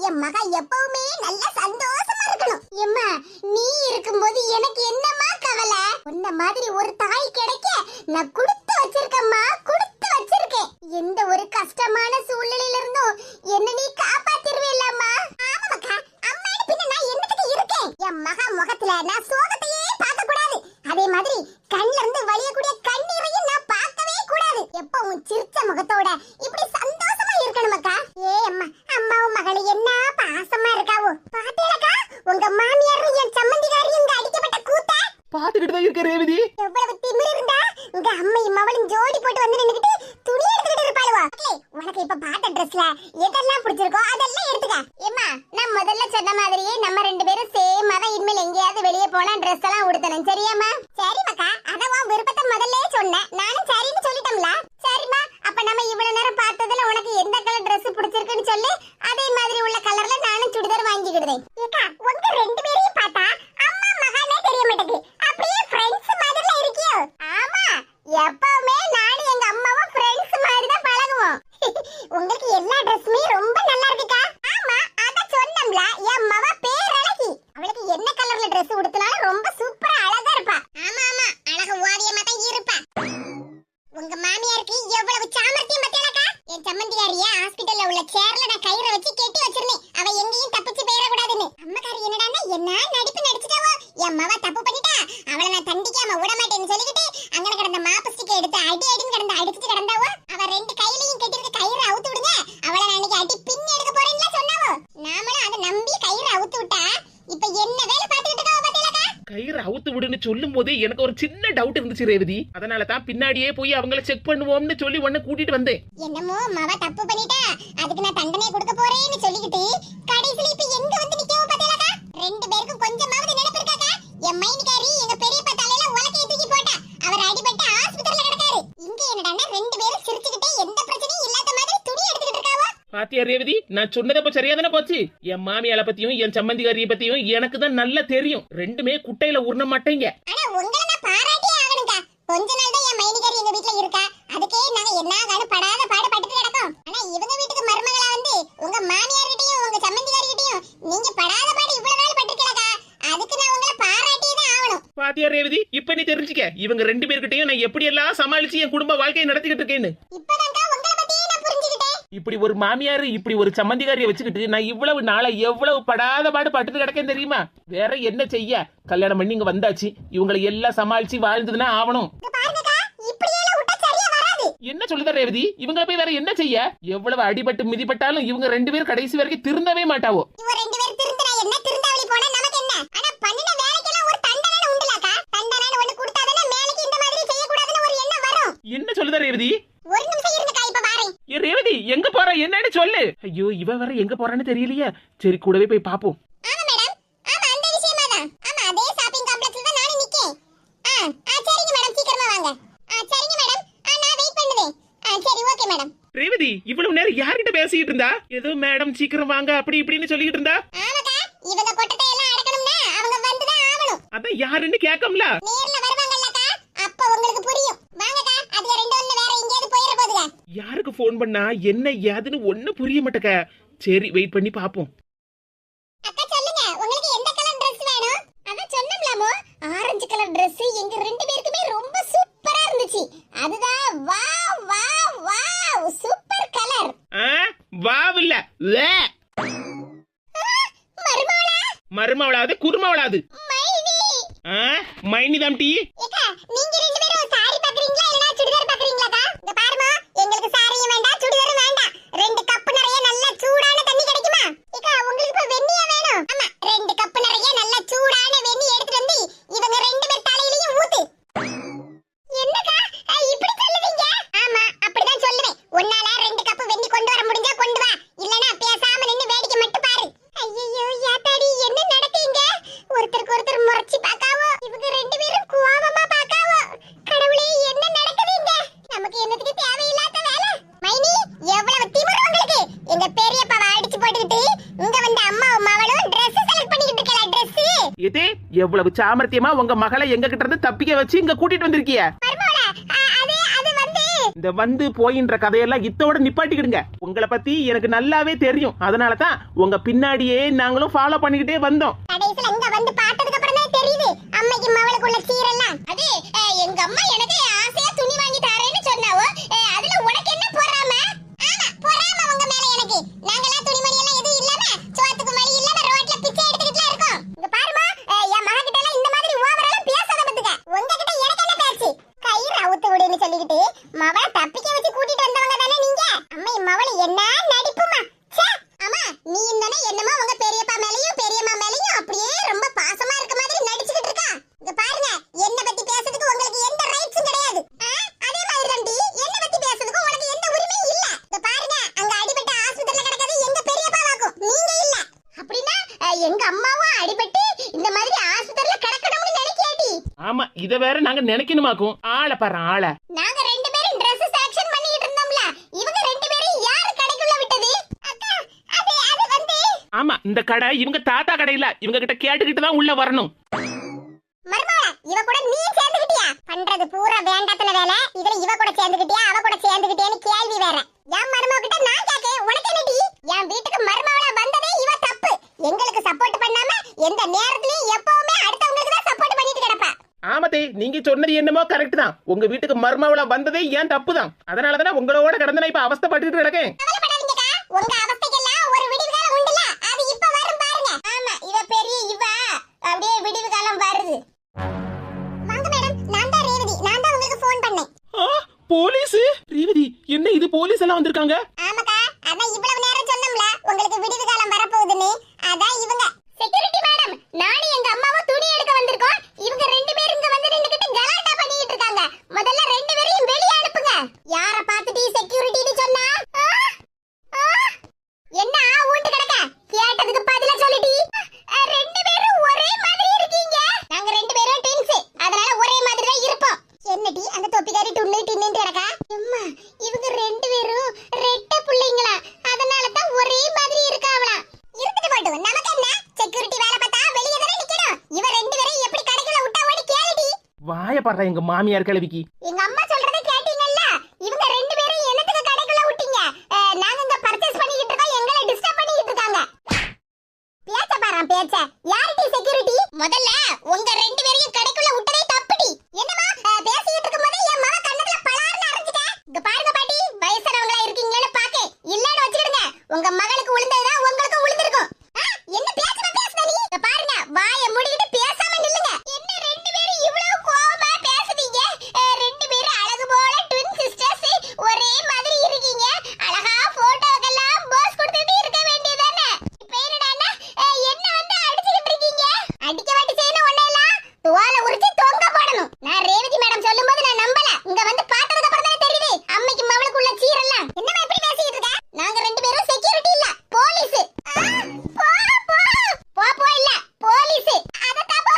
என் மகா எப்பவுமே நல்ல சந்தோஷமா இருக்கணும். எம்மா நீ இருக்கும்போது எனக்கு என்னம்மா கவலை? உன்ன மாதிரி ஒரு தாய் கிடைக்க நான் கொடுத்து வச்சிருக்கேம்மா, கொடுத்து வச்சிருக்கேன். எந்த ஒரு கஷ்டமான சூழ்நிலையில இருந்தும் என்ன நீ காப்பாத்திருவேலம்மா. ஆமாக்கா, அம்மா பின்ன நான் என்னத்துக்கு இருக்கேன்? என் மகா முகத்துல நான் சோகத்தையே பார்க்க கூடாது. அதே மாதிரி கண்ணுல இருந்து வலியக்கூடிய கண்ணீரையும் நான் பார்க்கவே கூடாது. எப்பவும் சிரிச்ச முகத்தோட இப்படி சந்தோஷமா இருக்கணுமக்கா. ஏ அம்மா, அம்மாவும் மகளும் என்ன பாசமா இருக்காவோ பாத்தீங்களா? உங்க மாமியாரும் என் சம்மந்திகாரியும் இங்க அடிக்கப்பட்ட கூத்த பாத்துக்கிட்டு தான் இருக்க ரேவதி. எவ்வளவு திமிரு இருந்தா உங்க அம்மையும் மவளும் ஜோடி போட்டு வந்து நின்னுக்கிட்டு துணி எடுத்துக்கிட்டு இருப்பாளுவா. உனக்கு இப்ப பாத்த ட்ரெஸ்ல எதெல்லாம் பிடிச்சிருக்கோ அதெல்லாம் எடுத்துக்க. ஏமா நான் முதல்ல சொன்ன மாதிரியே நம்ம ரெண்டு பேரும் சேமா தான் இனிமேல் எங்கேயாவது வெளியே போனா ட்ரெஸ் எல்லாம் உடுத்தணும். சரியாம்மா? சரி மக்கா, அதான் விருப்பத்தை முதல்ல சொன்னேன், நானும் சரின்னு சொல்லிட்டோம்ல. சரிம்மா, அப்ப நம்ம இவ்வளவு நேரம் பார்த்ததுல உனக்கு எந்த கலர் ட்ரெஸ் பிடிச்சிருக்குன்னு சொல்லு. அதே மாதிரி உள்ள கலர்ல நானும் சுடிதார் வாங்கிக்கிடுறேன். ஏக்கா உங்க ரெண்டு பேரையும் பார்த்தா அம்மா மகானே தெரிய மாட்டேங்குது, அப்படியே ஃப்ரெண்ட்ஸ் மாதிரில இருக்கியோ? ஆமா, எப்பவுமே நானும் எங்க அம்மாவும் ஃப்ரெண்ட்ஸ் மாதிரி தான் பழகுவோம். உங்களுக்கு எல்லா ட்ரெஸ்ஸுமே ரொம்ப நல்லா இருக்குக்கா. ஆமா, அத சொன்னம்ல, என் மவ பேரழகி. அவளுக்கு என்ன கலர்ல Dress உடுத்தினாலும் ரொம்ப சூப்பரா அழகா இருப்பா. ஆமா ஆமா, அழகு ஓவியமா தான் இருப்பா. உங்க மாமியாருக்கு எவ்வளவு சாமர்த்தியம் பத்தியலக்கா. என் சம்மந்தியாரிய ஹாஸ்பிடல்ல உள்ள சேர்ல நான் கயிறை வச்சு கட்டி வச்சிருந்தேன், அவ எங்கேயும் தப்பிச்சு போயிட கூடாதுன்னு. அம்மக்காரி என்னடான்னா என்ன நடிப்பு நடிச்சிட்டாவோ. என் மவ தப்பு பண்ணிட்டா, அவளை நான் தண்டிக்காம விட மாட்டேன்னு சொல்லிக்கிட்டு அங்கன கிடந்த மாப்பு ஸ்டிக் எடுத்து அடி அடின்னு கிடந்து அடிச்சிட்டு கிடந்தாவோ. அவ ரெண்டு கையிலையும் கட்டிருக்க கயிறை அவுத்து விடுங்க, அவளை நான் அன்னைக்கு அடி பின்னி எடுக்க போறேன்னு சொன்னாவோ. நாமளும் அதை நம்பி கயிறை அவுத்து விட்டா இப்ப என்ன வேலை பார்த்துக்கிட்டு இருக்காவோ பாத்தீங்களா? கயிறு அவுத்து விடுன்னு சொல்லும் போதே எனக்கு ஒரு சின்ன டவுட் இருந்துச்சு ரேவதி. அதனால தான் பின்னாடியே போய் அவங்கள செக் பண்ணுவோம்னு சொல்லி உன்னை கூட்டிட்டு வந்தேன். என்னமோ மவ தப்பு பண்ணிட்டா, அதுக்கு நான் தண்டனை கொடுக்க போறேன்னு சொல்லிக்கிட்டு கடைசில இப்ப எங்க வந்து நிக்கவோ பாத்தீங்களா? ரெண்டு பேருக்கும் கொஞ்சமாவது நினைப்பு இருக்காக்கா? என் மைனிகாரி எங்க பெரியப்பா தலையில உலக்கைய தூக்கி போட்டா, அவர் அடிபட்டு ஆஸ்பத்திரியில கிடக்காரு. இங்க என்னடான்னா ரெண்டு பேரும் சிரிச்சுக்கிட்டே எந்த பிரச்சனையும் இல்லாத மாதிரி துணி எடுத்துக்கிட்டு இருக்காவோ. பாத்தியா ரேவதி, நான் சொன்னது அப்ப சரியா தானே போச்சு? என் மாமியால பத்தியும் என் சம்மந்திகாரிய பத்தியும் எனக்கு தான் நல்லா தெரியும். ரெண்டுமே குட்டையில உருண மாட்டேங்க. ஆனா உங்களை நான் பாராட்டே ஆகணும்க்கா. கொஞ்ச நாள் தான் என் மைனிகாரி எங்க வீட்ல இருக்கா, அதுக்கே நாங்க என்ன படாத பாடுபட்டு கிடக்கோம். ஆனா இவங்க வீட்டுக்கு மருமகளா வந்து உங்க மாமியார்கிட்டயும் உங்க சம்மந்திகாரிகிட்டயும் நீங்க படாத பாடு இவ்வளவு நாள் பட்டிருக்கலக்கா, அதுக்கு நான் உங்களை பாராட்டியே தான் ஆகணும். பாத்தியா ரேவதி, இப்ப நீ தெரிஞ்சுக்க இவங்க ரெண்டு பேர்கிட்டயும் நான் எப்படி எல்லாம் சமாளிச்சு என் குடும்ப வாழ்க்கையை நடத்திக்கிட்டு இருக்கேன்னு. இப்பதான்க்கா உங்களை பத்தியே நான் புரிஞ்சுக்கிட்டேன். இப்படி ஒரு மாமியாரு இப்படி ஒரு சம்மந்திகாரியை வச்சுக்கிட்டு நான் இவ்வளவு நாளை எவ்வளவு படாத பாடு பட்டுட்டு கிடக்கேன் தெரியுமா? வேற என்ன செய்ய, கல்யாணம் பண்ணி இங்க வந்தாச்சு, இவங்களை எல்லாம் சமாளிச்சு வாழ்ந்ததுன்னா ஆவணும். என்ன சொல்லுத ரேவதி, இவங்க போய் வேற என்ன செய்ய? எவ்வளவு அடிபட்டு மிதிப்பட்டாலும் இவங்க ரெண்டு பேரும் கடைசி வரைக்கும் திருந்தவே மாட்டாவோ. என்ன சொல்லுத ரேவதி? ரேவதி எங்க போற, என்னன்னு சொல்லு. ஐயோ, இவ வேற எங்க போறான்னு தெரியலையே. சரி, கூடவே போய் பாப்போம். ரேவதி இவ்வளவு நேரம் யார்கிட்ட பேசிட்டு இருந்தா? ஏதோ மேடம் சீக்கிரம் வாங்க அப்படி இப்படின்னு சொல்லிட்டு இருந்தா. அதான் யாருன்னு கேட்கம்ல. யாருக்கு போன் பண்ணா என்ன ஏதுன்னு ஒண்ணு புரிய மாட்டேக்க. சரி, வெயிட் பண்ணி பாப்போம். ஆரஞ்சு கலர் Dress எங்க ரெண்டு பேருக்குமே ரொம்ப சூப்பரா இருந்துச்சு. அதுதான் wow wow wow super colour. Wow இல்ல, மருமவளாவது குருமவளாவது மைனி தான் டீ. நீங்க ரெண்டு பேரும் சாரி பாக்குறீங்களா இல்லனா சுடிதார் பாக்குறீங்களாக்கா? இங்க பாருமா, எங்களுக்கு சாரியும் வேண்டாம் சுடிதாரும் வேண்டாம். ரெண்டு கப் நிறைய நல்ல சூடான தண்ணி கிடைக்குமா? ஏக்கா உங்களுக்கு இப்ப வெந்நியா வேணும்? ஆமா, ரெண்டு கப் நிறைய நல்ல சூடான வெந்நி எடுத்துட்டு வந்து இவங்க ரெண்டு பேர் தலையிலயும் ஊத்து. என்னக்கா இப்படி சொல்லுவீங்க? ஆமா, அப்படிதான் சொல்லுவேன். உன்னால ரெண்டு கப் வெந்நி கொண்டு வர முடிஞ்சா கொண்டு வா, இல்லனா பேசாம நின்னு வேடிக்கை மட்டும் பாரு. ஐயோ யாத்தாடி, என்ன நடக்குங்க? ஒருத்தருக்கு ஒருத்தர் முறைச்சி பாக்காவோ, இவங்க ரெண்டு பேரும் கோவமா பாக்காவோ. கடவுளே, என்ன நடக்குதுங்க? நமக்கு என்னத்துக்கு தேவையில்லாத வேலை. மைனி, எவ்வளவு திமிரு உங்களுக்கு? எங்க பெரியப்பாவை அடிச்சு போட்டுக்கிட்டு இங்க வந்து அம்மாவும் மவளும் Dress செலக்ட் பண்ணிக்கிட்டு இருக்கல. Dress இதே எவ்வளவு சாமர்த்தியமா உங்க மகளை எங்க கிட்ட இருந்து தப்பிக்க வச்சு இங்க கூட்டிட்டு வந்திருக்கிய. மர்மோளா, அது வந்து இந்த வந்து போயின்ற கதையெல்லாம் இத்தோட நிப்பாட்டிக்கிடுங்க. உங்களை பத்தி எனக்கு நல்லாவே தெரியும். அதனாலதான் உங்க பின்னாடியே நாங்களும் ஃபாலோ பண்ணிக்கிட்டே வந்தோம். கடைசில இங்க வந்து பார்த்ததுக்கு அப்புறம் தான் தெரியுது அம்மைக்கு மவளுக்குள்ள சீரெல்லாம். அது எங்க அம்மா எனக்கு ஆசையா துணி வாங்கி தரேன்னு சொன்னாவோ. அதுல உனக்கு என்ன பொறாம? ஆமா பொறாம உங்க மேல எனக்கு. நாங்கலாம் துணிமணி எல்லாம் எதுவும் இல்லாம சோத்துக்கு மணி இல்லாம ரோட்ல பிச்சை எடுத்துக்கிட்டு இருக்கோம். இங்க பாருமா என் மகன் கிட்ட எல்லாம் இந்த மாதிரி ஓவரெல்லாம் பேசாத பத்துக்க. உங்ககிட்ட எனக்கு என்ன பேச்சு? கயிறு அவுத்து விடுன்னு சொல்லிக்கிட்டு மவளை தப்பிக்க வச்சு கூட்டிட்டு வந்தவங்க தானே நீங்க. அம்மை மவளை என்ன நடிப்புமா. ஆமா நீ தானே என்னமோ உங்க பெரியப்பா மேலயும் பெரியம்மா மேலயும் அப்படியே ரொம்ப பாசமா இருக்க மாதிரி நடிச்சுக்கிட்டு இருக்கா. இங்க பாருங்க என்ன பத்தி பேசுறதுக்கு உங்களுக்கு எந்த ரைட்ஸும் கிடையாது. அதே மாதிரி தம்பி என்ன பத்தி பேசுறதுக்கு உனக்கு எந்த உரிமையும் இல்ல. இங்க பாருங்க அங்க அடிபட்ட ஆஸ்பத்திரியில கிடக்கிறது எங்க பெரியப்பாவாக்கும், நீங்க இல்ல. அப்படின்னா எங்க அம்மாவும் அடிபட்டு இந்த மாதிரி ஆஸ்பத்திரியில கிடக்கணும்னு நினைக்கியாடி? ஆமா இத வேற நாங்க நினைக்கணுமாக்கும். ஆளை பாரு ஆளை. நாங்க ரெண்டு பேரும் Dress செலக்ஷன் பண்ணிட்டு இருந்தோம்ல, இவங்க ரெண்டு பேரும் யார் கடைக்குள்ள விட்டது? அக்கா அது வந்து ஆமா இந்த கடை இவங்க தாத்தா கடை இல்ல. இவங்க கிட்ட கேட்டுக்கிட்டு தான் உள்ள வரணும். மர்மோள இவ கூட நீ சேர்ந்துக்கிட்டியா? பண்றது பூரா வேண்டாத்தன வேலை. இதுல இவ கூட சேர்ந்துக்கிட்டியா அவ கூட சேர்ந்துக்கிட்டியான்னு கேள்வி வேற. என் மர்மோ கிட்ட நான் கேக்கேன், உனக்கு என்னடி? என் வீட்டுக்கு மர்மோள வந்ததே இவ தப்பு. எங்களுக்கு சப்போர்ட் பண்ணாம எந்த நேரத்துலயும் எப்பவுமே அடுத்தவங்களுக்கு தான் சப்போர்ட் பண்ணிட்டு கிடப்பா. ஆமதே நீங்க சொன்னது என்னமோ கரெக்ட் தான். உங்க வீட்டுக்கு மர்மவள வந்ததே ஏன் தப்பு தான். அதனாலதானே உங்களோட கடந்து நான் இப்ப அவஸ்தைப்பட்டுட்டு கிடக்கேன். கவலைப்படாதீங்கக்கா, உங்க அவஸ்தைக்கெல்லாம் ஒரு விடிவு காலம் உண்டுல, அது இப்ப வரும் பாருங்க. ஆமா இவ பெரிய இவ அப்படியே விடிவு காலம் வருது. வாங்க மேடம், நான் தான் ரேவதி. நான் தான் உங்களுக்கு ஃபோன் பண்ணேன். போலீஸ்? ரேவதி என்ன இது போலீஸ் எல்லாம் வந்திருக்காங்க? ஆமாக்கா, அதான் இவ்வளவு நேரம் சொன்னோம்ல உங்களுக்கு விடிவு காலம் வரப்போகுதுன்னு. அதான் இவங்க செக்யூரிட்டி மேடம். நானும் எங்க அம்மாவும் துணி எடுக்க வந்திருக்கோம். இவங்க ரெண்டு பேரும் இங்க வந்து நின்னுக்கிட்டு கலாட்டா பண்ணிட்டு இருக்காங்க. முதல்ல ரெண்டு பேரையும் வெளிய அனுப்புங்க. யார பார்த்துட்டு செக்யூரிட்டின்னு சொன்னா? என்ன ஊண்டு கிடக்க? கேட்டதுக்கு பதிலா சொல்லிடி. ரெண்டு பேரும் ஒரே மாதிரி இருக்கீங்க. நாங்க ரெண்டு பேரும் ட்வின்ஸ், அதனால ஒரே மாதிரி தான் இருப்போம். என்னடி அந்த தொப்பிக்காரி டுன்னு டின்னு கிடக்கா? அம்மா இவங்க ரெண்டு பேரும் ரெட்டை பிள்ளைங்களா, அதனால தான் ஒரே மாதிரி இருக்காவளா. இருந்துட்டு போட்டும், நமக்கு என்ன? செக்யூரிட்டி வேலை பார்த்தா வெளிய தானே நிக்கணும். இவ ரெண்டு பேரும் எப்படி கடைக்குள்ள விட்டா ஓடி கேளுடி. வாய பாடுறா எங்க மாமியார் கிழவிக்கு. எங்க அம்மா சொல்றதை கேட்டீங்கல்ல? இவங்க ரெண்டு பேரும் என்னத்துக்கு கடைக்குள்ள விட்டீங்க? நாங்க இங்க பர்ச்சேஸ் பண்ணிட்டு இருக்கோம், எங்களை டிஸ்டர்ப் பண்ணிட்டு இருக்காங்க. பேச்ச பாறா பேச்ச. யாரிட்டி செக்யூரிட்டி? முதல்ல உங்க ரெண்டு பேரையும் கடைக்குள்ள விட்டதே தப்புடி. என்னமா பேசிட்டு இருக்கும்போதே என் மக கண்ணத்துல பலார்னு அரைஞ்சிட்ட. இங்க பாருங்க பாட்டி, வயசானவங்களா இருக்கீங்கன்னு பாக்கே. இல்லன்னு வச்சிடுங்க. உங்க மகளுக்கு விழுந்ததுதான் உங்களுக்கு விழுந்திருக்கும். என்ன பேசுற பேசுற நீ? இங்க பாருங்க, வாயை மூடிட்டு பேசாம நில்லுங்க. என்ன ரெண்டு பேரும் இவ்வளவு கோவமா பேசுறீங்க? ரெண்டு பேரும் அழகு போல ட்வின் சிஸ்டர்ஸ், ஒரே மாதிரி இருக்கீங்க. அழகா போட்டோக்கெல்லாம் போஸ் கொடுத்துட்டு இருக்க வேண்டியதானே? இப்போ என்னடான்னா என்ன வந்து அடிச்சிட்டு இருக்கீங்க? அடிக்க வாட்டி செய்யணும் ஒண்ணேலாம் துவால உரிச்சு தொங்க போடணும். நான் ரேவதி மேடம் சொல்லும்போது நான் நம்பல. இங்க வந்து பார்த்ததுக்கு அப்புறம் தான் தெரியுது அம்மைக்கு மவளுக்குள்ள சீரெல்லாம். என்னமா இப்படி பேசிட்டு இருக்க? நாங்க ரெண்டு பேரும் செக்யூரிட்டி இல்ல, போலீஸ். போ இல்ல போலீஸ். அத தப்பு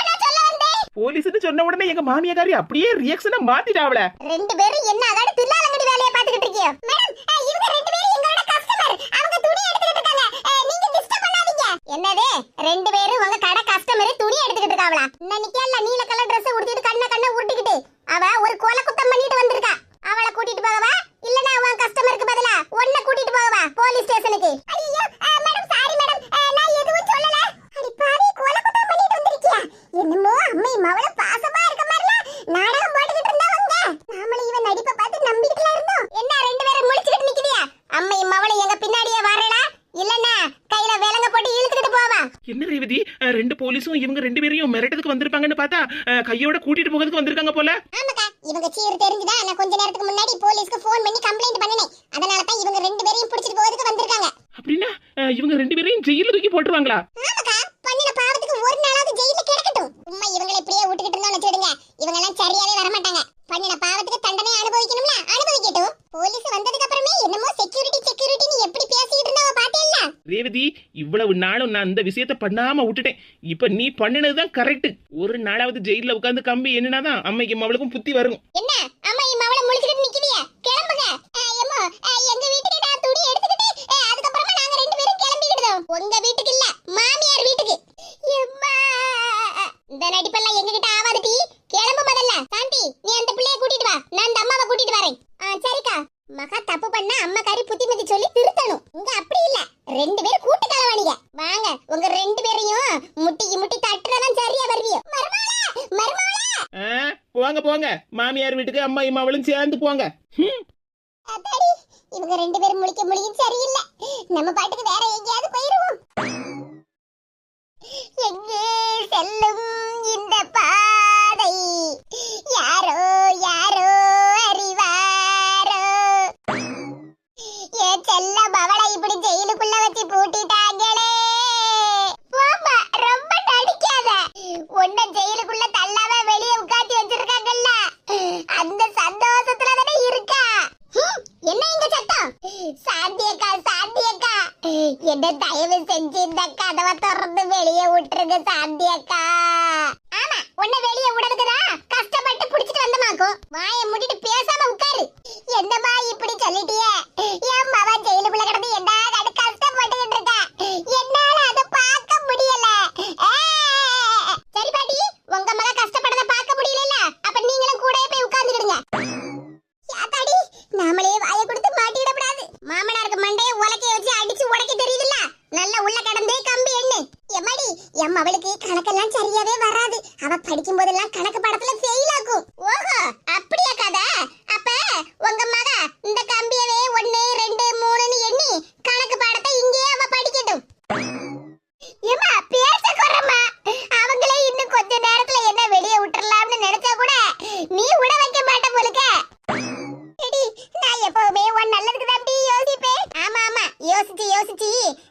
நான் சொல்ல வந்தேன். போலீஸ்னு சொன்ன உடனே எங்க மாமியாரி அப்படியே ரியாக்ஷனை மாத்திட்டாவல. ரெண்டு பேரும் என்ன அகாடி தில்லாலங்கடி வேலைய பாத்துக்கிட்டு இருக்கீங்க? மேடம் இவங்க ரெண்டு பேரும் எங்களோட கஸ்டமர். அவங்க துணி எடுத்துக்கிட்டு இருக்காங்க. நீங்க டிஸ்டர்ப் பண்ணாதீங்க. என்னது ரெண்டு பேரும் உங்க கடை கஸ்டமர் துணி எடுத்துக்கிட்டு இருக்காவளா? நிக்கல நீல கலர் Dress உடுத்திட்டு கண்ண உருட்டிக்கிட்டு அவ ஒரு கொலை குத்தம் பண்ணிட்டு வந்திருக்கா. அவளை கூட்டிட்டு போகவா இல்லனா அவன் கஸ்டமருக்கு பதிலா ஒண்ண கூட்டிட்டு போகவா போலீஸ் ஸ்டேஷனுக்கு? ஐயோ மேடம் சாரி மேடம், நான் எதுவும் சொல்லல. அடி பாவி, கொலை குத்தம் பண்ணிட்டு வந்திருக்கியா? என்னமோ அம்மை மவள பாசமா இருக்க மாதிரில நாடகம் போட்டுக்கிட்டு இருந்தவங்க. நாமளே இவன் நடிப்பை பார்த்து நம்பிட்டுல இருந்தோம். என்ன ரெண்டு பேரும் முழிச்சிட்டு நிக்கிறியா? அம்மை மவள எங்க பின்னாடியே வரடா, இல்லனா கையில விலங்க போட்டு இழுத்துக்கிட்டு போவா. என்ன ரேவதி, ரெண்டு போலீஸும் இவங்க ரெண்டு பேரையும் மிரட்டதுக்கு வந்திருப்பாங்கன்னு பார்த்தா கையோட கூட்டிட்டு போகிறதுக்கு வந்திருக்காங்க போல. ஆமாக்கா, இவங்க சீர் தெரிஞ்சுதா நான் கொஞ்ச நேரத்துக்கு முன்னாடி போலீஸ்க்கு ஃபோன் பண்ணி கம்ப்ளைண்ட் பண்ணினேன். அதனால தான் இவங்க ரெண்டு பேரையும் பிடிச்சிட்டு போகிறதுக்கு வந்திருக்காங்க. அப்படின்னா இவங்க ரெண்டு பேரையும் ஜெயில தூக்கி போட்டுருவாங்களா? ஆமாக்கா, பண்ணின பாவத்துக்கு ஒரு நாளாவது ஜெயில கிடக்கட்டும். சும்மா இவங்களை இப்படியே விட்டுக்கிட்டு இருந்தோம்னு வச்சிடுங்க, இவங்க எல்லாம் சரியாவே வர மாட்டாங்க. பண்ணின பாவத்துக்கு தண்டனை அனுபவிக்கணும்ல, அனுபவிக்கட்டும். போலீஸ் வந்ததுக்கு அப்புறமே என்னமோ செக்யூரிட்டின்னு எப்படி பேசிட்டு இருந்தாவ பாத்தீங்களா? ரேவதி இவ்வளவு நாளும் நான் இந்த விஷயத்தை பண்ணாம விட்டுட்டேன். இப்ப நீ பண்ணினதுதான் கரெக்ட். ஒரு நாளாவது ஜெயில உட்கார்ந்து கம்பி என்னன்னாதான் அம்மைக்கு மவளுக்கும் புத்தி வரும். என்ன அம்மா மவள முழிச்சிட்டு நிக்கிறியா? கிளம்புங்க. அம்மா எங்க வீட்டுக்கு நான் துணி எடுத்துக்கிட்டு அதுக்கு அப்புறமா நாங்க ரெண்டு பேரும் கிளம்பிடுறோம். உங்க வீட்டுக்கு இல்ல, மாமியார் வீட்டுக்கு. அம்மா இந்த நடிப்பெல்லாம் எங்க கிட்ட ஆவாதடி. கிளம்பு முதல்ல. சாந்தி நீ அந்த பிள்ளையை கூட்டிட்டு வா, நான் அந்த அம்மாவை கூட்டிட்டு வரேன். ரெண்டு பேரும் கூட்டு கலவாணிங்க. வாங்க உங்க ரெண்டு பேரையும் முட்டிக்கு முட்டி தட்டுறதான் சரியா வருவியோ. போங்க போங்க, மாமியார் வீட்டுக்கு அம்மா இம்மாவளும் சேர்ந்து போங்க. அத்தாடி, இவங்க ரெண்டு பேரும் முழிக்க சரியில்லை. நம்ம பாட்டுக்கு வேற எங்கேயாவது போயிருவோம். எங்கே செல்லும் இந்த பாதை யாரோ யாரோ அறிவாரோ. என் செல்ல பவளை இப்படி ஜெயிலுக்குள்ள வச்சு பூட்டிட்டாங்களே. போமா, ரொம்ப நடிக்காத. உன்னை ஜெயிலுக்குள்ள தள்ளாம வெளியே உட்காந்து வச்சிருக்காங்கல்ல, அந்த சந்தோஷத்துல தானே இருக்கா. என்ன இங்க சத்தம்? சாந்தியக்கா, சாந்தியக்கா, என்ன தயவு செஞ்சு இந்த கதவை திறந்து வெளியே விட்டுருங்க சாந்தியக்கா. ஆமா, உன்னை வெளியே விடுறதுக்குதான் கஷ்டப்பட்டு புடிச்சிட்டு வந்தமாக்கும். வாயை மூடிட்டு பேசாம உட்காரு. என்னமா இப்படி சொல்லிட்டியே? என் மவ ஜெயிலுக்குள்ள கிடந்து என்ன கஷ்டப்பட்டுக்கிட்டு இருக்கா. என்னால அதை பார்க்க முடியல. சரி பாட்டி, உங்க மக கஷ்டப்படத பார்க்க முடியல, அப்ப நீங்களும் கூட போய் உட்கார்ந்துடுங்க. யாத்தாடி, நாமளே வாயை கொடுத்து மாட்டிடக்கூடாது. மாமனாருக்கு மண்டையை உலக்கைய வச்சு அடிச்சு உடைக்க தெரியுதுல்ல, நல்ல உள்ள கடந்தே கம்பி எண்ணு. எம்மாடி, எம் அவளுக்கு கணக்கெல்லாம் சரியாவே வராது. அவ படிக்கும் போதெல்லாம் கணக்கு பாடத்துல ஃபெயில் ஆகும். ஓஹோ, அப்படியா கதை? அப்ப உங்க மக இந்த கம்பியவே 1 2 3ன்னு எண்ணி கணக்கு பாடத்தை இங்கே அவ படிக்கட்டும். ஏமா பேச குறமா, அவங்களே இன்னும் கொஞ்ச நேரத்துல என்ன வெளியே விட்டுறலாம்னு நினைச்சா கூட நீ விட வைக்க மாட்ட போலுக்க. நான் எப்பவுமே உன் நல்லதுக்கு தான் யோசிப்பேன். ஆமா ஆமா, யோசிச்சு யோசிச்சு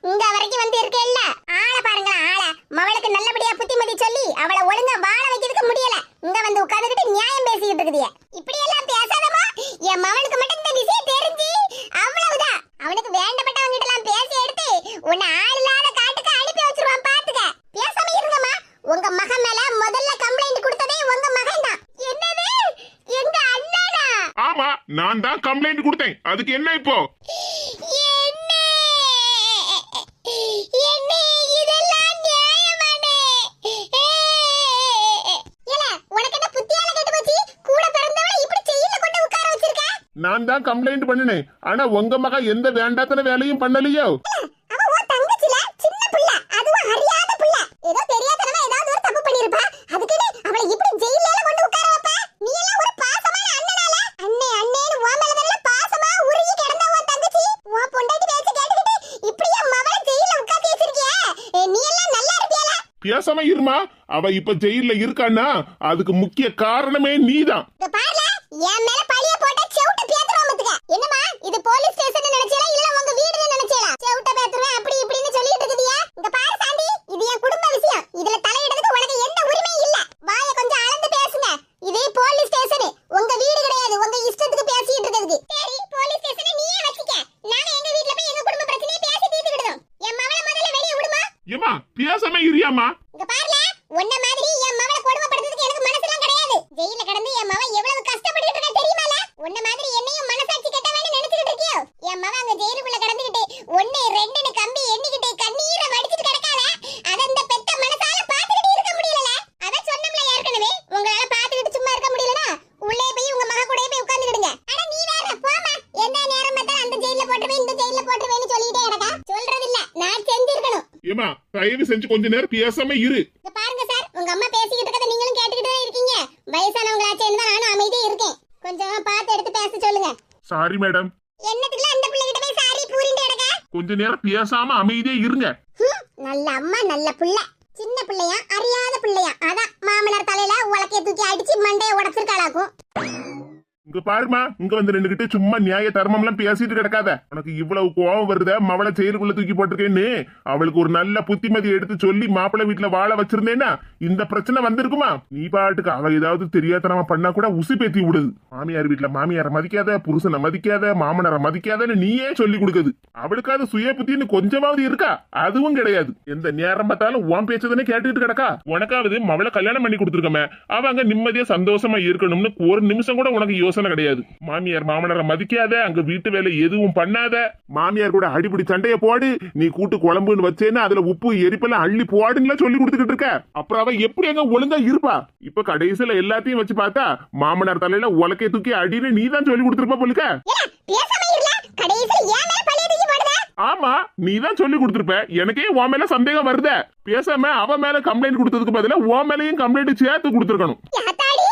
இங்க வரைக்கும் வந்து இருக்கேல்ல. ஆள பாருங்களா, ஆள மவளுக்கு நல்லபடியா புத்திமதி சொல்லி அவளை ஒழுங்கா வாழ வைக்கிறதுக்கு முடியல. இங்க வந்து உட்கார்ந்துகிட்டு நியாயம் பேசிக்கிட்டு இருக்குதிய. இப்படி எல்லாம் பேசாதமா. என் மவனுக்கு மட்டும் இந்த விஷயம் தெரிஞ்சு அவ்வளவுதான். அவனுக்கு வேண்டப்பட்டவங்க கிட்ட எல்லாம் பேசி எடுத்து உன்னை ஆள் இல்லாத காட்டுக்கு அனுப்பி வச்சிருவான். பாத்துக்க, பேசாம இருங்கம்மா. உங்க மகன் மேல முதல்ல கம்ப்ளைண்ட் கொடுத்ததே உங்க மகன் தான். என்னது, எங்க அண்ணனா? ஆமா, நான் தான் கம்ப்ளைண்ட் கொடுத்தேன். அதுக்கு என்ன இப்போ? நான் தான் கம்ப்ளைண்ட் பண்ணினேன். ஆனா உங்க மக எந்த வேண்டாத்தன வேலையும் பண்ணலையோ. அவ ஓ தங்கச்சில சின்ன புள்ள, அதுவும் அறியாத புள்ள. ஏதோ தெரியாதனமா ஏதாவது ஒரு தப்பு பண்ணிருப்பா. அதுக்கு அவளை இப்படி ஜெயில்ல கொண்டு உட்கார வைப்ப? நீ எல்லாம் ஒரு பாசமான அண்ணனால அண்ணே அண்ணேன்னு உன் மேல நல்ல பாசமா உருகி கிடந்த உன் தங்கச்சி உன் பொண்டாட்டி பேச்ச கேட்டுக்கிட்டு இப்படியே மவளை ஜெயில்ல உட்கார்த்தி வச்சிருக்கியே. நீ எல்லாம் நல்லா இருப்பியால? பேசாம இருமா. அவ இப்ப ஜெயில்ல இருக்கான்னா அதுக்கு முக்கிய காரணமே நீதான். இந்த பாருல, என் மேல பழிய போட்ட செவுட்ட பேத்துறாமத்துக்க. என்னமா இது போலீஸ் ஸ்டேஷன் நினைச்சேல இல்ல உங்க வீடுன்னு நினைச்சேல? செவுட்ட பேத்துறேன் அப்படி இப்படின்னு சொல்லிட்டு இருக்குதியா. இங்க பாரு சாந்தி, இது என் குடும்ப விஷயம். இதுல தலையிடுறதுக்கு உனக்கு எந்த உரிமையும் இல்ல. வாயை கொஞ்சம் அளந்து பேசுங்க. இது போலீஸ் ஸ்டேஷன், உங்க வீடு கிடையாது. உங்க இஷ்டத்துக்கு பேசிட்டு இருக்கிறதுக்கு. சரி, போலீஸ் ஸ்டேஷனை நீயே வச்சுக்க. நாங்க எங்க வீட்ல போய் எங்க குடும்ப பிரச்சனையை பேசி தீர்த்துக்கிடுறோம். என் மவளை முதல்ல வெளிய விடுமா. ஏமா பேசாம இருயாமா. இங்க பாருல, உன்ன மாதிரி என் மவளை கொடுமைப்படுத்துறதுக்கு எனக்கு மனசுலாம் கிடையாது. ஜெயில்ல கடந்து என் மவ எவ்வளவு கஷ்டப்பட்டுட்டு இருக்கா தெரியுமால? உன்ன மாதிரி என்னையும் மனசாட்சி கெட்டவன்னு நினைச்சிட்டு இருக்கியோ? என் மவ அங்க ஜெயிலுக்குள்ள கடந்துகிட்டு 1 2ன்னு கம்பி எண்ணிக்கிட்டு கண்ணீரை வடிச்சிட்டு கிடக்கால. அத இந்த பெத்த மனசால பாத்துக்கிட்டு இருக்க முடியல. அத சொன்னோம்ல ஏற்கனவே, உங்களால பாத்துக்கிட்டு சும்மா இருக்க முடியலனா உள்ளே போய் உங்க மக கூடயே போய் உட்கார்ந்துடுங்க. அட நீ வேற போமா. எந்த நேரம் பார்த்தா அந்த ஜெயில்ல போட்டுருவேன் இந்த ஜெயில்ல போட்டுருவேன்னு சொல்லிட்டே இருக்கா. சொல்றது இல்ல, நான் செஞ்சிருக்கணும். ஏமா தயவு செஞ்சு கொஞ்ச நேரம் பேசாம இரு. இத பாருங்க சார், உங்க அம்மா பேசிக்கிட்டு இருக்கத நீங்களும் கேட்டுக்கிட்டு தான் இருக்கீங்க. வயசானவங்களாச்சேன்னு தான் நானும் அமைதியா இருக்கேன். கொஞ்சம் பார்த்து எடுத்து பேச சொல்லுங்க. Sorry madam. என்னத்துக்குலாம் அந்த பிள்ளை கிட்ட போய் சாரி பூரிண்டு கிடக்க? கொஞ்ச நேரம் பேசாம அமைதியா இருங்க. நல்ல அம்மா, நல்ல புள்ள. சின்ன பிள்ளையா, அறியாத பிள்ளையா, அதான் மாமனார் தலையில உலக்கைய தூக்கி அடிச்சு மண்டைய உடைச்சிருக்காளாக்கும். இங்க பாருமா, இங்க வந்து நின்னுகிட்டு சும்மா நியாய தர்மம் எல்லாம் பேசிட்டு கிடக்காத. உனக்கு இவ்வளவு கோவம் வருத மவளை செயலுக்குள்ள தூக்கி போட்டிருக்கேன்னு அவளுக்கு ஒரு நல்ல புத்திமதி எடுத்து சொல்லி மாப்பிள்ளை வீட்டுல வாழ வச்சிருந்தேன்னா இந்த பிரச்சனை வந்திருக்குமா? நீ பாட்டுக்கு அவ ஏதாவது தெரியாதனமா பண்ணா கூட உசு பேத்தி விடுது. மாமியார் வீட்டுல மாமியாரை மதிக்காத, புருஷனை மதிக்காத, மாமனாரை மதிக்காதன்னு நீயே சொல்லி கொடுக்குது. அவளுக்காவது சுய புத்தின்னு கொஞ்சமாவது இருக்கா? அதுவும் கிடையாது. எந்த நேரம் பார்த்தாலும் உன் பேச்சதானே கேட்டுக்கிட்டு கிடக்கா. உனக்காவது மவளை கல்யாணம் பண்ணி கொடுத்துருக்கமே, அவ அங்க நிம்மதியா சந்தோஷமா இருக்கணும்னு ஒரு நிமிஷம் கூட உனக்கு யோசனை கிடையாது. மாமியார் மாமனாரை மதிக்காத, அங்க வீட்டு வேலை எதுவும் பண்ணாத, மாமியார் கூட அடிப்படி சண்டைய போடு, நீ கூட்டு குழம்புன்னு வச்சேன்னு அதுல உப்பு எரிப்பெல்லாம் அள்ளி போடுன்னு சொல்லி கொடுத்துக்கிட்டு இருக்க. அப்புறம் அவ எப்படி அங்க ஒழுங்கா இருப்பா? இப்ப கடைசியில எல்லாத்தையும் வச்சு பார்த்தா மாமனார் தலையில உலக்கை தூக்கி அடின்னு நீ தான் சொல்லி கொடுத்துருப்பா போலுக்க. ஆமா, நீ தான் சொல்லி கொடுத்துருப்ப. எனக்கே உன் மேல சந்தேகம் வருதே. பேசாம அவ மேல கம்ப்ளைண்ட் கொடுத்ததுக்கு பதிலா உன் மேலயும் கம்ப்ளைண்ட் சேர்த்து கொடுத்துருக்கணும். யாத்தாடி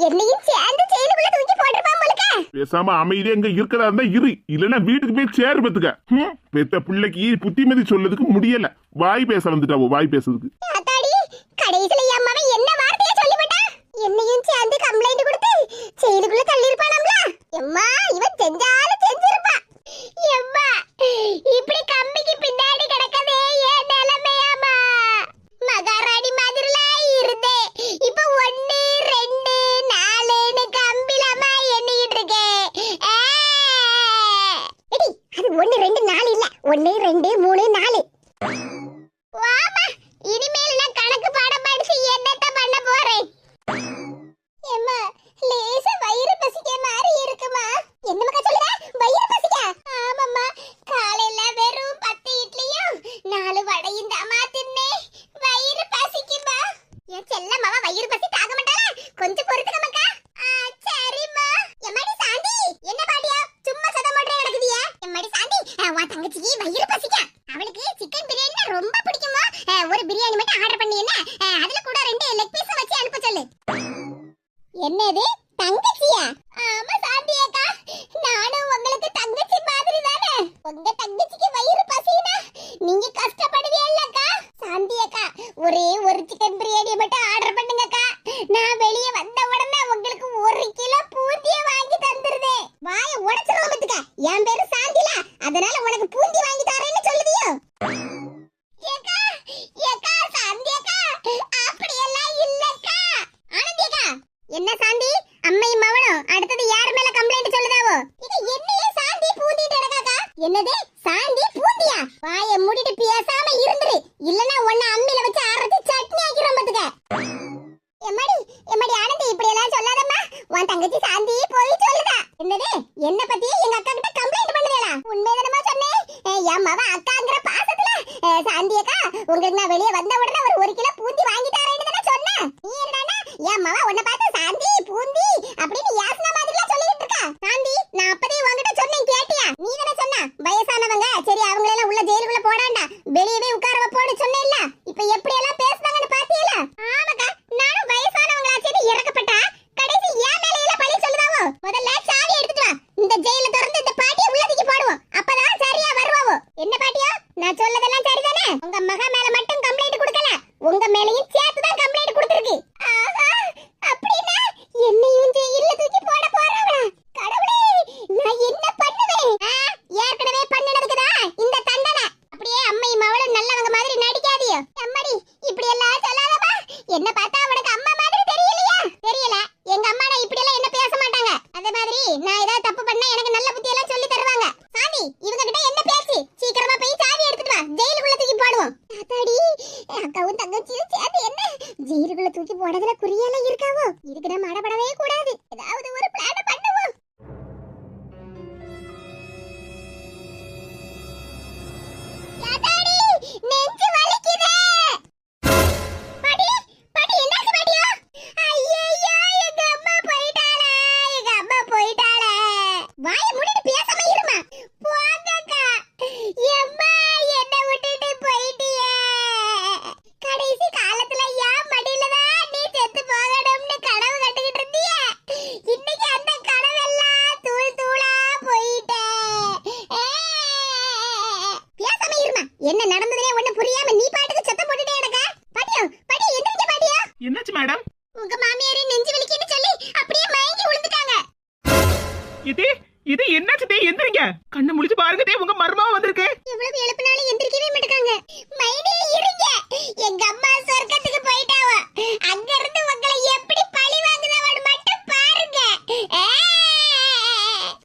என்னையும் சேர்ந்து செயலுக்குள்ள தூக்கி போட்டுருப்பான் போலக்க. பேசாம அமைதியா எங்க இருக்கிறதா இருந்தா இரு, இல்லன்னா வீட்டுக்கு போய் சேரு பத்துக்க. பெத்த பிள்ளைக்கு புத்திமதி சொல்லதுக்கு முடியல, வாய் பேச வந்துட்டாவோ, வாய் பேசுறதுக்கு. யாத்தாடி கடைசில அம்மாவை என்ன வார்த்தையை சொல்லிவிட்டா? என்னையும் சேர்ந்து கம்ப்ளைண்ட் கொடுத்து செயலுக்குள்ள தள்ளி இருப்பானாம்ல. அம்மா இவன் செஞ்சாலும் செஞ்சிருப்பா. அம்மா இப்படி கம்பிக்கு பின்னாடி கிடக்கவே ஏன் நிலைமையாமா? மகாராணி மாதிரில இருந்தே இப்ப 1 2 4ன்னு கம்பிலமா எண்ணிட்டு இருக்கேன். எடி அது 1 2 4 இல்ல, 1 2 3 4. வாமா இனிமேல் நான் கணக்கு பாடம் படிச்சு என்னத்த பண்ண போறேன்? ஏம்மா லேசா வயிறு பசிக்க மாதிரி இருக்குமா? என்னம்மா சொல்லுற? வயிறு பசிக்க? ஆமாம்மா, காலையில வெறும் 10 இட்லியும் 4 வடையும் தாமா தின்னேன். வயிறு பசிக்குமா? என் செல்லம்மாவா வயிறு பசி தாங்க மாட்டாளா? கொஞ்சம் பொறுத்துக்கமாக்கா. சரிம்மா. எம்மாடி சாந்தி, என்ன பாட்டியா சும்மா சதம் போட்டே நடக்குதியா? எம்மாடி சாந்தி, உன் தங்கச்சிக்கு வயிறு பசிக்க. அவளுக்கு சிக்கன் பிரியாணி ரொம்ப பிடிக்குமா? ஒரு பிரியாணி மட்டும் ஆர்டர் பண்ணி என்ன அதுல கூட 2 லெக் பீஸ் வச்சு அனுப்ப சொல்லு. என்னது தங்கச்சியா? ஆமா சாந்தி அக்கா, நானும் உங்களுக்கு தங்கச்சி மாதிரி தானே. உங்க தங்கச்சிக்கு வயிறு பசினா நீங்க கஷ்டப்படுவீங்கல்லக்கா. சாந்தி அக்கா ஒரே ஒரு சிக்கன் பிரியாணி மட்டும் ஆர்டர் பண்ணுங்க அக்கா. நான் வெளிய வந்த உடனே உங்களுக்கு 1 கிலோ பூந்திய வாங்கி தந்துருதே. வாயை உடைச்சிரோம் பத்துக்க. என் பேரு சாந்தில, அதனால உனக்கு பூந்தி வாங்கி தரேன்னு சொல்லுதியோ? ஏக்கா ஏக்கா சாந்தி அக்கா அப்படியெல்லாம் இல்லக்கா. ஆனந்தி அக்கா என்ன சாந்தி அம்மையும் மவனும் அடுத்தது யார் மேல கம்ப்ளைண்ட் சொல்லுதாவோ? இது என்னையே சாந்தி பூந்திட்டு நடக்காக்கா. என்னது சாந்தி பூந்தியா? வாயை மூடிட்டு பேசாம இருந்துரு, இல்லனா உன்னை அம்மில வச்சு அரைச்சு சட்னி ஆக்கிரோம் பாத்துக்க. எம்மாடி எம்மாடி ஆனந்தி இப்படி எல்லாம் சொல்லாதம்மா. உன் தங்கச்சி சாந்தி போய் சொல்லுதா. என்னது என்ன பத்தி எங்க அக்கா கிட்ட கம்ப்ளைண்ட் பண்ணுதேடா? உண்மைதானமா சொன்னேன். என் மவ அக்காங்கற பாசத்துல சாந்தி அக்கா உங்களுக்கு நான் வெளிய வந்த உடனே ஒரு 1 கிலோ பூந்தி வாங்கி தரேன்னு தான சொன்னேன். நீ என்னடா என் மவ உன்னை பார்த்து சாந்தி பூந்தி அப்படின்னு யாசனா மாதிரிலாம் சொல்லிட்டு இருக்கா? சாந்தி நான் அப்பதே உன்கிட்ட சொன்னேன் கேட்டியா? நீ தான சொன்ன வயசானவங்க சரி அவங்கள எல்லாம் உள்ள ஜெயிலுக்குள்ள போடாண்டா வெளியவே உட்கார வைப்போன்னு சொன்னேல்ல. இப்போ எப்படி எல்லாம் பேசுறாங்கன்னு பாத்தியல? ஆமாக்கா நானும் வயசானவங்களா சரி இறக்கப்பட்டா கடைசி ஏன் மேல எல்லாம் பழி சொல்லுதாவோ? முதல்ல சாவி எடுத்துட்டு வா, இந்த ஜெயில திறந்து இந்த பாட்டியை உள்ள தூக்கி போடுவோம், அப்பதான் சரியா வருவாவோ. என்ன பாட்டியா நான் சொல்லதெல்லாம் சரிதானே? உங்க மகா மேல மட்டும் கம்ப்ளைண்ட் கொடுக்கல, உங்க மேலயும் சேர்த்து தான் கம்ப்ளைண்ட் கொடுத்திருக்கு. ஆஹா அப்படினா என்னையும் ஜெயில தூக்கி போட போறவளா? கடவுளே நான் என்ன பண்ணுவேன்? ஏற்கனவே பண்ணினதுக்குதா இந்த தண்டனை. அப்படியே அம்மை மவளும் நல்லவங்க மாதிரி நடிக்காதியோ. அம்மாடி இப்படி எல்லாம் சொல்லாதமா. என்ன பார்த்தா உனக்கு அம்மா மாதிரி தெரியலையா? தெரியல. எங்க அம்மா நான் இப்படி எல்லாம் என்ன பேச மாட்டாங்க. அதே மாதிரி நான் ஏதாவது தப்பு பண்ணா எனக்கு நல்ல புத்தி எல்லாம் சொல்லி தருவாங்க. சாமி இவங்க கிட்ட என்ன பேச்சு? சீக்கிரமா போய் சாவி எடுத்துட்டு வா, ஜெயிலுக்குள்ள தூக்கி போடுவோம். தாத்தாடி அக்காவும் தங்கச்சியும் சேர்ந்து என்ன ஜெயிலுக்குள்ள தூக்கி போடுறதுல குறியெல்லாம் இருக்காவோ? இதுக்கு நம்ம அடபடவே கூடாது, ஏதாவது ஒரு பிளான் பண்ணுவோம். தாத்தாடி நெஞ்சு வலிக்குதே. பாட்டி பாட்டி என்னாச்சு பாட்டியா? ஐயோ எங்க அம்மா போயிட்டாளே, எங்க அம்மா போயிட்டாளே. வாயை மூடிட்டு பேசாம இருமா. போங்கக்கா. எம்மா என்ன விட்டுட்டு போயிட்டியே. கடைசி காலத்துல ஏன் மடியில தான் நீ செத்து போகணும்னு கனவு கட்டுக்கிட்டு இருந்தியே. இன்னைக்கு அந்த கனவெல்லாம் தூள் தூளா போயிட்டே. பேசாம இருமா. என்ன நடந்ததுனே ஒண்ணு புரியாம நீ பாட்டுக்கு சத்தம் போட்டுட்டே இருக்க. பாட்டியா பாட்டி எந்திரிக்க பாட்டியா. என்னாச்சு மேடம்? உங்க மாமியாரே நெஞ்சு வலிக்குன்னு சொல்லி அப்படியே மயங்கி விழுந்துட்டாங்க. இது இது என்னாச்சு? தே எந்திரிங்க, கண்ணு முழிச்சு பாருங்க. தே உங்க மர்மாவ வந்திருக்கு. எவ்வளவு எழுப்பினாலும் எந்திரிக்கவே மாட்டேங்காங்க. மைனே இருங்க, எங்க அம்மா சொர்க்கத்துக்கு போயிட்டாவ. அங்க இருந்து உங்களை எப்படி பழி வாங்குதவன்னு மட்டும் பாருங்க.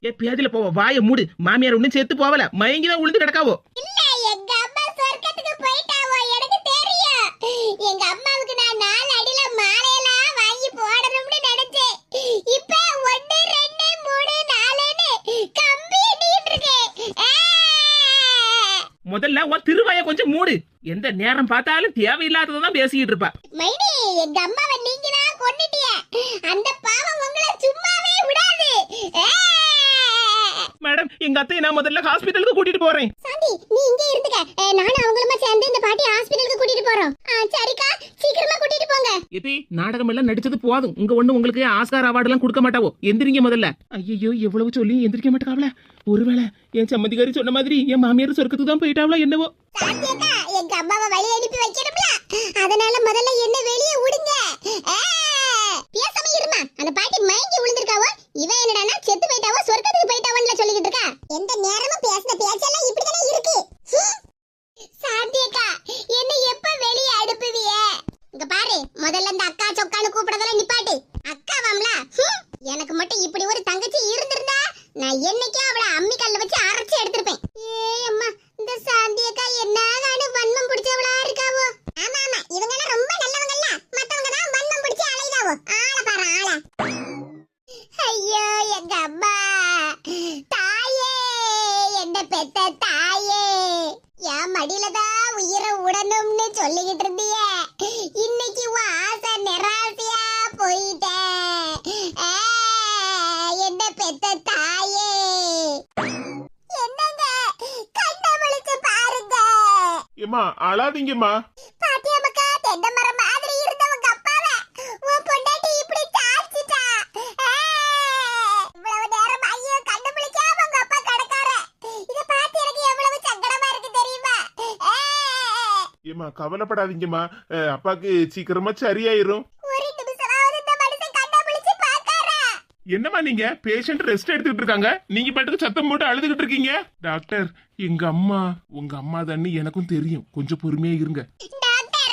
ஏ பேதில போவ, வாயை மூடு. மாமியார் ஒண்ணும் செத்து போவல, மயங்கிதான் விழுந்து கிடக்காவோ. இல்ல எங்க அம்மா சொர்க்கத்துக்கு போயிட்டாவோ, எனக்கு தெரியும். எங்க அம்மாவுக்கு நான் 4 அடியில மாலையெல்லாம் வாங்கி போடணும்னு நினைச்சேன். இப்ப 1 2 3 4ன்னு கம்பி எண்ணிட்டு இருக்கேன். முதல்ல உன் திருவாய கொஞ்சம் மூடு. எந்த நேரம் பார்த்தாலும் தேவையில்லாததான் பேசிக்கிட்டு இருப்பா. மைனி எங்க அம்மாவை நீங்க தான் கொன்னுட்டிய. அந்த பாவம் உங்களை சும்மாவே விடாது. மேடம் எங்க அத்தையை நான் முதல்ல ஹாஸ்பிட்டலுக்கு கூட்டிட்டு போறேன். சாந்தி நீ இங்கே இருந்துக்க. நானும் அவங்களுமா சேர்ந்து இந்த பாட்டி ஹாஸ்பிடலுக்கு கூட்டிட்டு போறோம். சரிக்கா சீக்கிரமா கூட்டிட்டு போங்க. எதி நாடகம் எல்லாம் நடிச்சது போதும். உங்க ஒண்ணு உங்களுக்கு ஆஸ்கார் அவார்டு எல்லாம் கொடுக்க மாட்டாவோ. எந்திரிங்க முதல்ல. ஐயோ எவ்வளவு சொல்லி எந்திரிக்க மாட்டாவல. ஒருவேளை என் சம்மந்திகாரி சொன்ன மாதிரி என் மாமியார் சொர்க்கத்துக்கு தான் போயிட்டாவளோ என்னவோ. சாந்தியக்கா எங்க அம்மாவை வழி அனுப்பி வைக்கணும்ல, அதனால முதல்ல என்ன வெளியே விடுங்க. பேசாம இருமா. அந்த பாட்டி மயங்கி விழுந்திருக்காவோ, இவன் என்னடானா செத்து போயிட்டாவோ சொர்க்கத்துக்கு போயிட்டாவோன்னு சொல்லிக்கிட்டு இருக்கா. எந்த நேரமும் பேசுன பேச்செல்லாம் இப்படிதானே இருக்கு. சாந்தியக்கா என்ன எப்ப வெளியே அனுப்புவிய? இங்க பாரு, முதல்ல இந்த அக்கா சொக்கான்னு கூப்பிடறதெல்லாம் நிப்பாட்டு. அக்காவாம்ல, எனக்கு மட்டும் இப்படி ஒரு தங்கச்சி இருந்திருந்தா நான் என்னைக்கே அவளை அம்மி கல்ல வச்சு அரைச்சு எடுத்திருப்பேன். ஏய் அம்மா, இந்த சாந்தியக்கா என்னகானு வன்மம் பிடிச்சவளா இருக்காவோ. ஆமா ஆமா, இவங்க எல்லாம் ரொம்ப நல்லவங்கல்ல, மத்தவங்க தான் வன்மம் பிடிச்சு அலையுதாவோ. ஆள பாரு ஆள. ஐயோ எங்க அம்மா தாயே, என்ன பெத்த தாயே, என் மடியில தான் உயிரை உடணும்னு சொல்லிக்கிட்டு இருந்திய. இன்னைக்கு உன் ஆசை நிராசையா போயிட்ட. என்ன பெத்த தாயே. என்னங்க கண்ணை விழிச்சு பாருங்க. ஏமா அழாதீங்கம்மா. பாட்டியம்மக்கா, தென்னை மரம் மாதிரி இருந்தவங்க அப்பாவை உன் பொண்டாட்டி இப்படி சாச்சிட்டா. இவ்வளவு நேரம் ஐயோ கண்ணு விழிக்காம உங்க அப்பா கிடக்கார. இத பார்த்து எனக்கு எவ்வளவு சங்கடமா இருக்கு தெரியுமா? ஏமா கவலைப்படாதீங்கம்மா, அப்பாக்கு சீக்கிரமா சரியாயிரும். ஒரு நிமிஷமாவது இந்த மனுஷன் கண்ணை விழிச்சு பார்க்காரா? என்னம்மா நீங்க பேஷண்ட் ரெஸ்ட் எடுத்துக்கிட்டு இருக்காங்க, நீங்க பாட்டுக்கு சத்தம் போட்டு அழுதுகிட்டு இருக்கீங்க. டாக்டர் எங்க அம்மா உங்க அம்மா தான்னு எனக்கும் தெரியும், கொஞ்சம் பொறுமையா இருங்க. டாக்டர்,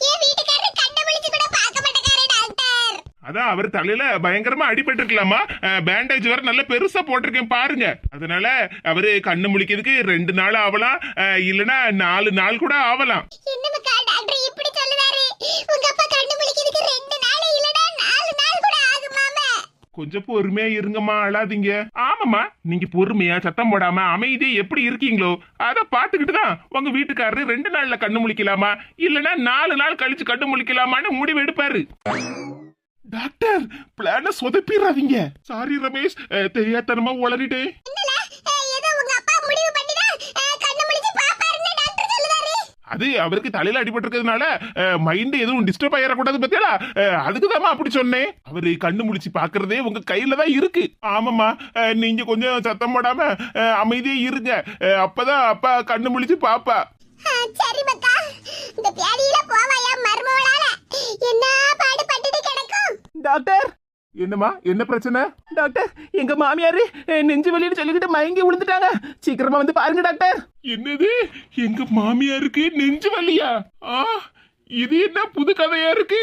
என் வீட்டுக்காரர் கண்ணை விழிச்சு கூட பார்க்க மாட்டேங்காரே டாக்டர். அதான் அவர் தலையில பயங்கரமா அடிபட்டு இருக்கலாமா, பேண்டேஜ் வேற நல்ல பெருசா போட்டிருக்கேன் பாருங்க. அதனால அவரு கண்ணு முழிக்கிறதுக்கு 2 நாள் ஆகலாம், இல்லனா 4 நாள் கூட ஆகலாம். என்னமக்கா டாக்டர் இப்படி சொல்லுவாரு? உங்க அப்பா கண்ணு முழிக்கிறதுக்கு 2 நாள் இல்லனா 4 நாள் கூட ஆகுமாமே. கொஞ்சம் பொறுமையா இருங்கம்மா, அழாதீங்க. ஆமாம்மா, நீங்க பொறுமையா சத்தம் போடாம அமைதியா எப்படி இருக்கீங்களோ அத பாத்துக்கிட்டு தான் உங்க வீட்டுக்காரரு 2 நாள்ல கண்ணு முழிக்கலாமா இல்லனா 4 நாள் கழிச்சு கண்ணு முழிக்கலாமான்னு முடிவு எடுப்பாரு. டாக்டர் பிளான சொதப்பிடாதீங்க. சாரி ரமேஷ், தெரியாதனமா உளறிட்டேன். என்னல ஏதோ உங்க அப்பா முடிவு பண்ணினா கண்ணு முழிச்சு பாப்பாருன்னு டாக்டர் சொல்லுவாரு. அது அவருக்கு தலையில அடிபட்டு இருக்கிறதுனால மைண்ட் எதுவும் டிஸ்டர்ப் ஆயிடக்கூடாது பத்தியா, அதுக்குதாம்மா அப்படி சொன்னேன். அவரு கண்ணு முழிச்சு பாக்குறதே உங்க கையில தான் இருக்கு. ஆமாம்மா, நீங்க கொஞ்சம் சத்தம் போடாம அமைதியா இருங்க, அப்பதான் அப்பா கண்ணு முழிச்சு பாப்பா. சரி மக்கா, இந்த பியாடியில போவாயா மர்மவளால என்ன பாடு பட்டுட்டு கிடக்கும். டாக்டர் என்னம்மா, என்ன பிரச்சனை? டாக்டர் எங்க மாமியாரு நெஞ்சு வலின்னு சொல்லிக்கிட்டு மயங்கி விழுந்துட்டாங்க. சீக்கிரமா வந்து பாருங்க டாக்டர். என்னது, எங்க மாமியாருக்கு நெஞ்சு வலியா? இது என்ன புது கதையா இருக்கு?